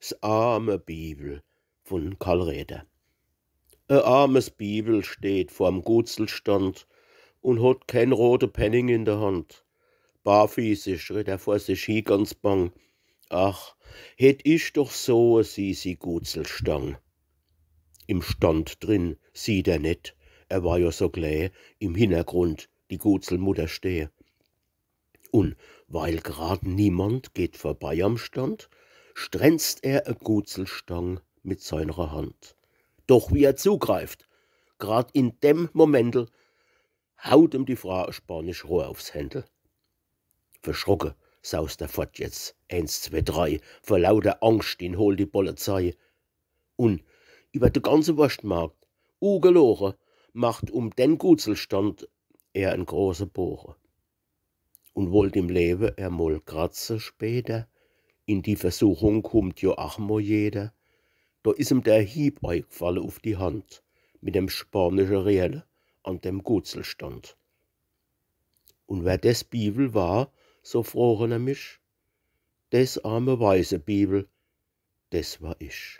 'S arme Bibel von Karl Raeder. Armes Bibel steht vorm Gutzelstand und hat kein rote Penning in der Hand. Barfüßig schritt vor sich hin ganz bang. Ach, hätt ich doch so a süßi Gutzelstang. Im Stand drin sieht net, war ja so gleich im Hintergrund die Gutzelmutter steh. Und weil grad niemand geht vorbei am Stand, strenzt a Gutzelstang mit seiner Hand. Doch wie zugreift, grad in dem Momentel, haut ihm die Frau a Spanisch Rohr aufs Händel. Verschrocken saust er fort jetzt, 1, 2, 3, vor lauter Angst ihn holt die Polizei. Und über de ganze Wurstmarkt, ungelogen, macht den Gutzelstand er en große Bogen. Und wollt im Leben mal kratze später, in die Versuchung kommt jo ach mo jeder, da is ihm der Hieb eingefallen auf die Hand, mit dem spanischen Riele an dem Gutzelstand. Und wer des Bibel war, so froren er mich, des arme weiße Bibel, des war ich.